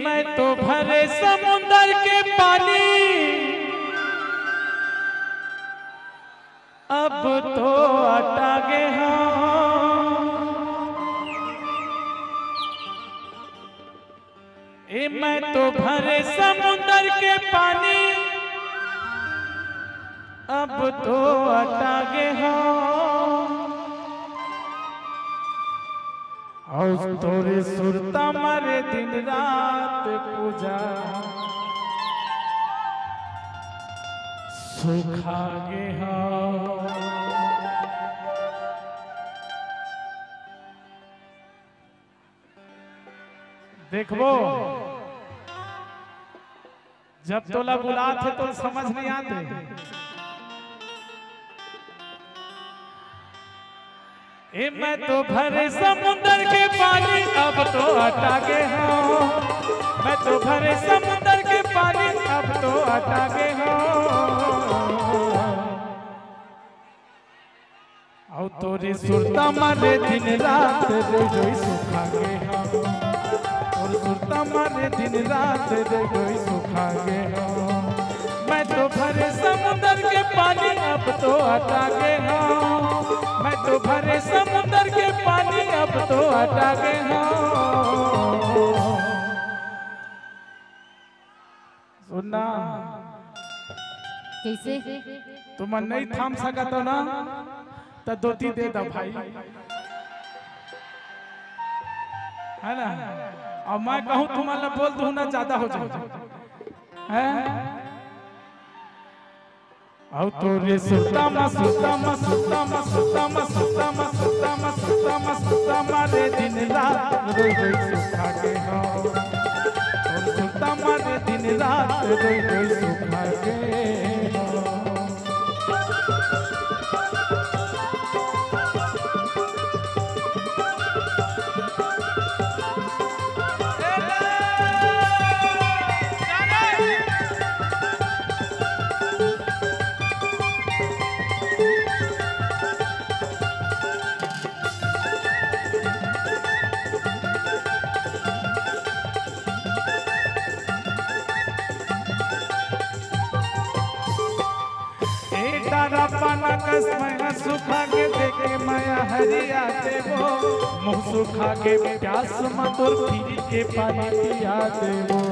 मैं तो भरे समुंदर के पानी अब तो हटा गए मैं तो भरे समुंदर के पानी अब तो हटा गए और तोरे सुरता मारे दिन रात पूजा सुखा गे देखो जब तोला बुला थे तो समझ नहीं आते मैं तो भरे समुंदर के पानी अब तो हटा गए मैं तो भरे समुंदर के पानी अब तो हटा गए और तोरी सुरता मारे दिन रात रोई सुखा गए और सुरता मारे दिन रात रोई सुखा गए मैं तो भरे समुंदर के पानी अब तो हटा गए मैं तो भरे समुंदर के पानी अब तो हटा गए सुनना कैसे तुम नहीं थाम सका तो ना तो धोती दे दो भाई है ना और मैं कहूँ तुम्हारा बोल दू ना ज्यादा हो जाए है औ तोरे सुतमा सुतमा सुतमा सुतमा सुतमा सुतमा सुतमा सुतमा रे दिन रात रोई रोई सुखा के और सुतमा रे दिन रात रोई रोई सुखा के पाना कस मैं सुखा के देखे माया हरिया देवो मुँह सुखा के प्यास मधुर फिर के पानी पिया देवो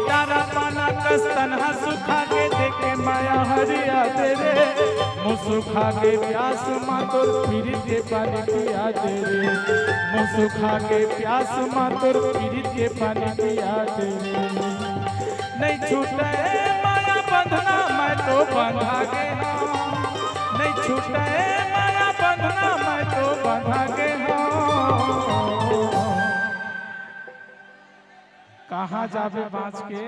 डारा पाना कस तन्हा सुखा के देखे माया हरिया देवे मुँह सुखा के प्यास मधुर फिर के पानी पिया देवे मुँह सुखा के प्यास मधुर फिर के पानी पिया देवे नहीं छूटे माया बंधना मैं तो बंधा गया नहीं छूटे माया बंधना मैं तो बंधा गया कहाँ जावे बाँच के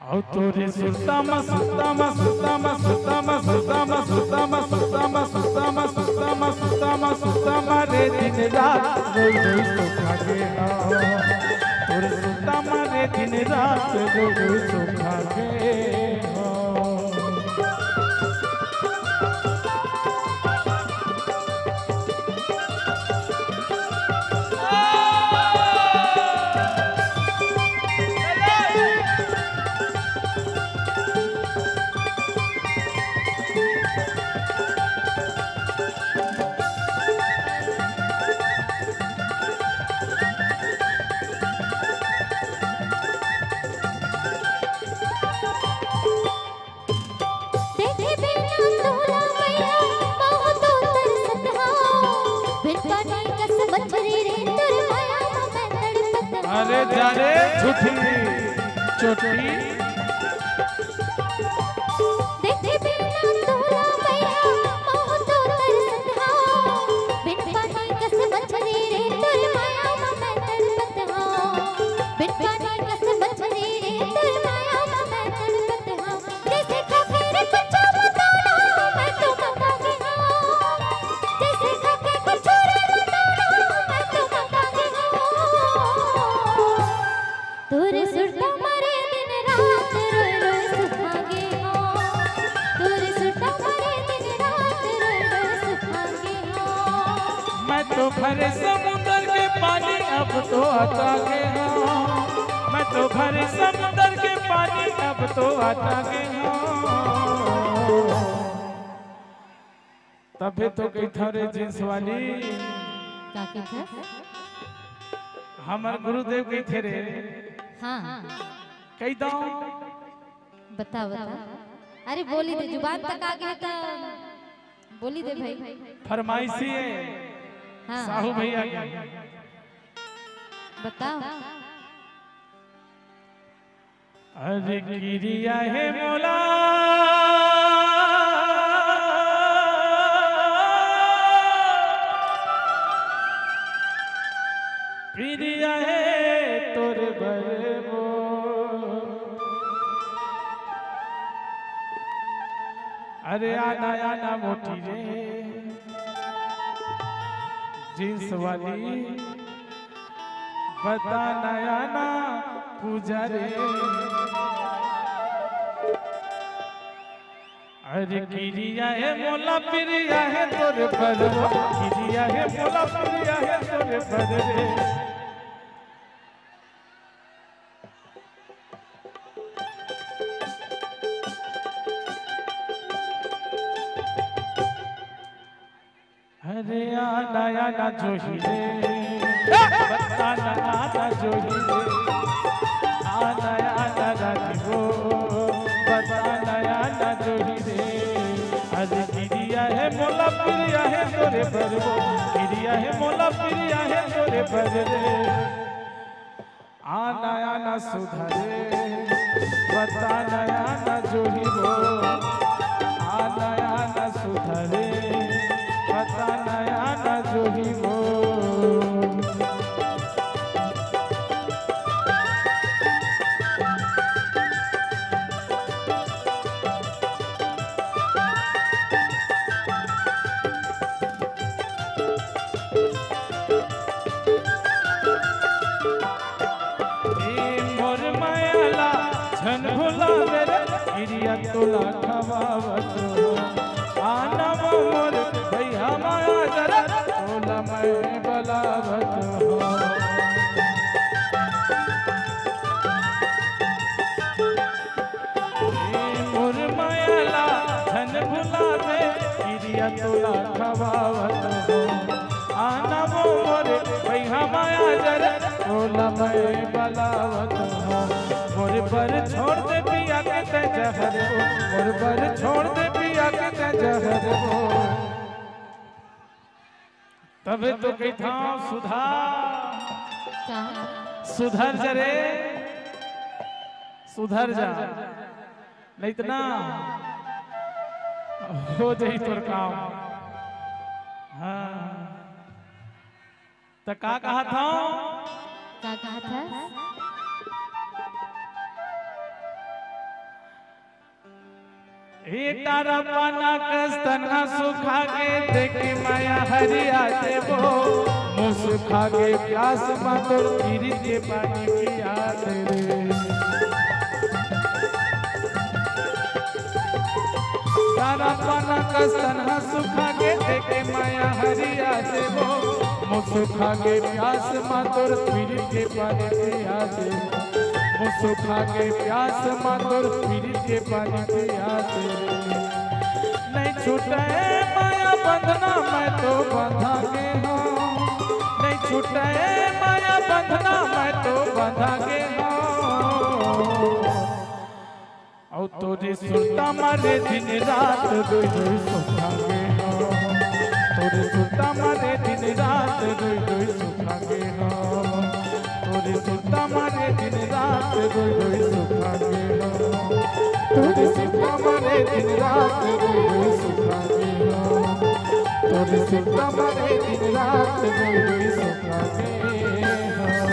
और तोरे सुतमा सुतमा सुतमा सुतमा सुतमा सुतमा सुतमा सुतमा सुतमा सुतमा सुतमा रे दिन रात रोई रोई सुखा के तोरे सुतमा रे दिन रात रोई रोई सुखा के जा रे झूठी चोटी देखते बिना तोला मैया मोह तो तरसत हां बिन पानी कस मछली रे तोर माया में मैं तड़पत हां बिन पानी कस मछली रे तोर माया में मैं तड़पत हां जैसे खाके रे कुछ बताना मैं तो मंगागे हां जैसे खाके कुछ रे बताना मैं तो मंगागे हां तोरे सुरता मारे दिन रात रोए रोए सुखागे हां तोरे सुरता मारे दिन रात रोए रोए सुखागे हां मैं तो भरे समुद्र के पानी अब तो आता के हाँ मैं तो भरे समुद्र के पानी अब तो आता के हाँ तबे तो कई थारे जींस वाली का के था हमार गुरुदेव कई थे रे हां कई दाओ बता बता अरे बोली दे जुबान तक आ गया था बोली दे भाई फरमाइशी है हां साहू भैया की बताओ अरे गिरिया है मोला गिरिया है तोर बरबो अरे आना आना मोटी रे जींस वाली बता नया ना पूजा रे अरे गिरिया है मोला प्रिया है तोरे पर गिरिया है मोला प्रिया है तोरे पर रे अरे आना आना जोही रे बता आना जोही रे आना आना रानी हो बता आना जोही रे अरे गिरिया है मोला प्रिया है तोरे बरबो गिरिया है मोला प्रिया है तोरे बररे आना आना सुधरे बता आना जोही हो आना आना सुधरे बता आना जोही हो छन भुला मेरे गिरिया तोला खवावत हो आना मोर भैया माया जरा तोला मैं बलावत हो मोर मायाला छन भुला दे गिरिया तोला खवावत हो आना मोर भैया माया जरा तोला मैं बलावत हो मोर पर छोड़ दे पिया के ते जहर हो मोर पर छोड़ दे पिया के ते जहर हो तबे तो कही था सुधर जा रे सुधर जा नहीं तो ना हो जाई तोर काम हाँ तो का कहा था तारा पाना कस्तना सुखा के देखे माया हरिया देवो मुँह सुखा के प्यास मातोर गिरी के पानी पिया दे रे तारा पाना कस्तना सुखा के देखे माया हरिया देवो मुँह सुखा के प्यास मातोर गिरी के पानी पिया दे मुँह सुखा के प्यास मातोर गिरी के पानी पिया दे नहीं छूटे माया बंधना मैं तो बंधा के हाँ नहीं छूटे माया बंधना मैं तो बंधा के हाँ और तोरे सुरता मारे दिन रात रोई रोई सुखा के हाँ तोरे सुरता मारे दिन रात रोई रोई सुखा के हाँ तोरे सुरता मारे रोई रोई सुखागे हो तोरे सिवा मरे दिन रात रोई रोई सुखागे हो तोरे सिवा मरे दिन रात रोई रोई सुखागे हो